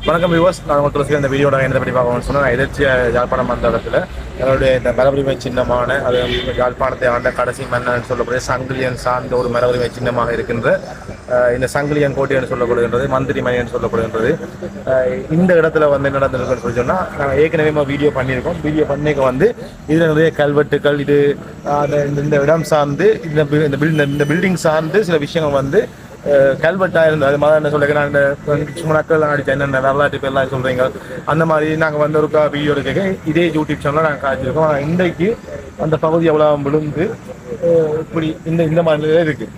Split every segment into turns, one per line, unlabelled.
வணக்கம் வியூவர்ஸ். நான் உங்களுக்கு இந்த வீடியோட என்ன பற்றி பார்க்கணும்னு சொன்னால், எதிர்ச்சியாக யாழ்ப்பாணம் வந்த இடத்துல என்னுடைய இந்த மரபுரிமை சின்னமான அது யாழ்ப்பாணத்தை ஆண்ட கடைசி மன்னன் சொல்லக்கூடிய சங்கிலியன் சார்ந்த ஒரு மரபுரிமை சின்னமாக இருக்கின்ற இந்த சங்கிலியன் கோட்டை என்று சொல்லப்படுகின்றது, மந்திரி மணி என்று சொல்லப்படுகின்றது. இந்த இடத்துல வந்து என்ன நடந்திருக்குன்னு சொல்லி சொன்னால், நாங்கள் ஏற்கனவே வீடியோ பண்ணியிருக்கோம். வீடியோ பண்ணிக்க வந்து இதில் நிறைய கல்வெட்டுகள் இது இந்த இடம் சார்ந்து இந்த பில்டிங் சார்ந்து சில விஷயங்கள் வந்து கல்வெட்டாக இருந்தது. அது மாதிரி என்ன சொல்லிக்கிறேன், இந்த சும்மா நக்கல் அடித்த என்னென்ன வரலாற்று பேர்லாம் சொல்கிறீங்க அந்த மாதிரி நாங்கள் வந்து ஒரு வீடியோ எடுக்க இதே யூடியூப் சேனலில் நாங்கள் காய்ச்சிருக்கோம். ஆனால் இன்றைக்கு அந்த பகுதி எவ்வளோ விழுந்து இப்படி இந்த மாதிரி இருக்குது.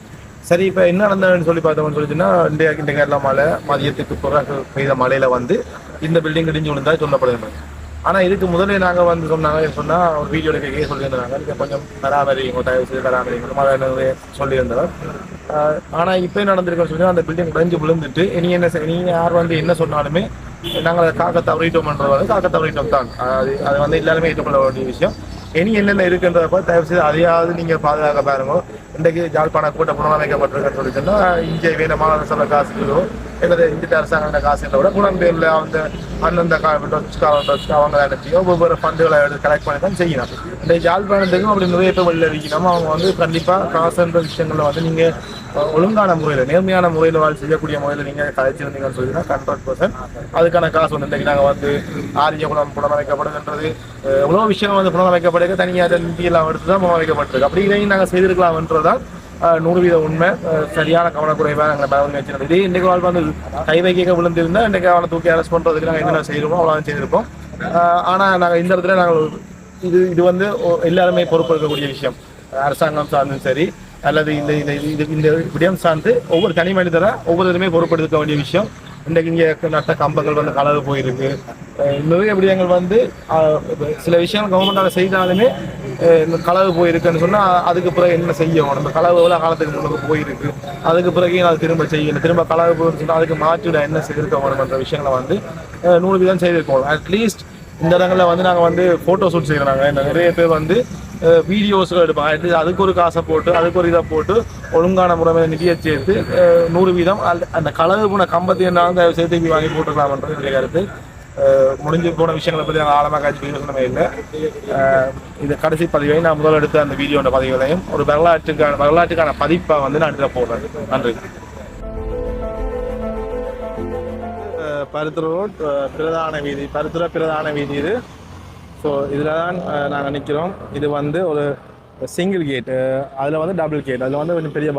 சரி, இப்போ என்ன நடந்ததுன்னு சொல்லி பார்த்தோம்னு சொல்லிச்சுன்னா, இந்த கேரளா மழை மதியத்துக்கு பிறகு பெய்த மழையில் வந்து இந்த பில்டிங் இடிஞ்சு விழுந்தா சொல்லப்படுகிறது. ஆனால் இதுக்கு முதலே நாங்கள் வந்து சொன்னால் ஒரு வீடியோ எடுக்க சொல்லியிருந்தாங்க, நீங்கள் கொஞ்சம் பராமரிங்க, தயவு செய்து பராமரிங்க மாதிரி சொல்லியிருந்தவர். ஆனால் இப்போ நடந்திருக்கோன்னு சொல்லி அந்த பில்டிங் உடைஞ்சு விழுந்துட்டு இனி யார் வந்து என்ன சொன்னாலுமே நாங்கள் அதை காக்க தவறிட்டோம்ன்றது வந்து காக்க தவறிட்டோம் தான். அது வந்து எல்லாருமே ஏற்றுக்கொள்ள வேண்டிய விஷயம். இனி என்னென்ன இருக்குன்றப்ப தயவு செய்து அதையாவது நீங்கள் பாதுகாக்க பாருங்க. இன்றைக்கு யாழ்ப்பாண கூட்ட புனரமைக்கப்பட்டிருக்குன்னு சொல்லி சொன்னால், இங்கே வேணமான சில காசுகளோ அல்லது இந்த அரசாங்க காசுகளை விட புலம்பெயர்ல அந்த அந்தந்த அவங்க நினைச்சியோ ஒவ்வொரு ஃபண்டுகளை கலெக்ட் பண்ணி தான் செய்யணும். இந்த யாழ்ப்பாணத்துக்கும் அப்படி நிறைய பேர் வெளியில் இருக்கணும். அவங்க வந்து கண்டிப்பாக காசுன்ற விஷயங்களில் வந்து நீங்கள் ஒழுங்கான முறையில் நேர்மையான முறையில் செய்யக்கூடிய முறையில் நீங்கள் கலைச்சிருந்தீங்கன்னு சொல்லினா 100% அதுக்கான காசு வந்து இன்றைக்கு நாங்கள் வந்து ஆரிய குணம் புனரமைக்கப்படுகின்றது. எவ்வளோ விஷயம் வந்து புனரமைக்கப்படுது, தனியாக நிதியெல்லாம் எடுத்து தான் புனரமைக்கப்பட்டிருக்கு. அப்படி இதையும் நாங்கள் செய்திருக்கலாம்ன்றதால் 100% உண்மை. சரியான கவனக்குறைவாக நாங்கள் பேருந்து வச்சிருந்தோம். இதே இன்றைக்கு வாழ் வந்து கை வைக்க விழுந்திருந்தால் இன்றைக்கு அவனை தூக்கி அரெஸ்ட் பண்ணுறதுக்கு நாங்கள் என்னென்ன செய்கிறோமோ அவ்வளோ செய்திருப்போம். ஆனால் நாங்கள் இந்த இடத்துல நாங்கள் இது வந்து எல்லாருமே பொறுப்பெடுக்கக்கூடிய விஷயம். அரசாங்கம் சார்ந்தும் சரி அல்லது இந்த விடயம் சார்ந்து ஒவ்வொரு தனி மனிதரை ஒவ்வொருத்தருமே பொறுப்பெடுக்க வேண்டிய விஷயம். இன்றைக்கு இங்கே நட்ட கம்பங்கள் வந்து கலவு போயிருக்கு. நிறைய விடயங்கள் வந்து சில விஷயங்கள் கவர்மெண்டால் செய்தாலுமே களவு போயிருக்குன்னு சொன்னால் அதுக்கு பிறகு என்ன செய்யும், நம்ம களவு எவ்வளோ காலத்துக்கு முன்னுக்கு போயிருக்கு, அதுக்கு பிறகு அது திரும்ப செய்யணும், திரும்ப களவு போயின்னு சொன்னால் அதுக்கு மாற்றிட என்ன செய்திருக்க வேணும்ன்ற விஷயங்களை வந்து 100% செய்திருக்கோம். அட்லீஸ்ட் இந்த இடங்களில் வந்து நாங்கள் வந்து ஃபோட்டோ ஷூட் செய்கிறாங்க. நிறைய பேர் வந்து வீடியோஸ்கள் எடுப்பாங்க. அட்லீஸ்ட் அதுக்கு ஒரு காசை போட்டு அதுக்கு ஒரு இதை போட்டு ஒழுங்கான முறையில் நிதியை சேர்த்து 100% அந்த களவு போன கம்பத்தை என்ன சேர்த்து வாங்கி போட்டுக்கலாம்ன்றது என்னுடைய கருத்து. முடிஞ்சு போன விஷயங்களை பற்றி நாங்கள் ஆழமாக காட்சி பேசணுமே இல்லை. இது கடைசி பதிவை நான் முதல் எடுத்த அந்த வீடியோட பதிவுகளையும் ஒரு வரலாற்றுக்கான பதிப்பாக வந்து நான் இதில் போடுறேன். நன்றி. பருத்துறை ரோட் பருத்துறை பிரதான வீதி இது. ஸோ இதில் தான் நாங்கள் நிற்கிறோம். இது வந்து ஒரு சிங்கிள் கேட், அதில் வந்து டபுள் கேட், அதில் வந்து கொஞ்சம் பெரிய